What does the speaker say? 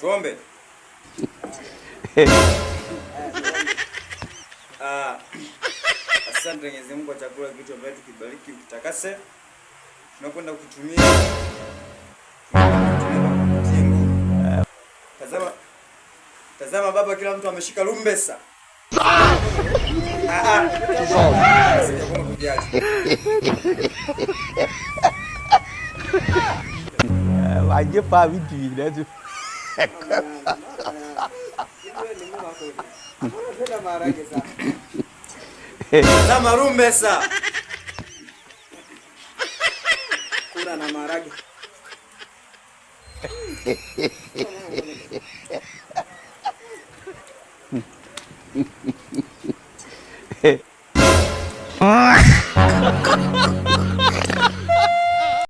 Tuombe. Asante Mwenyezi Mungu kwa chakula kitu ambacho kibariki ukitakase. Tunakwenda kutumia. Tazama baba, kila mtu ameshika lumbesa. Waje pa vitu hivi. Tazama lumbesa. Kula na maharage. Ah!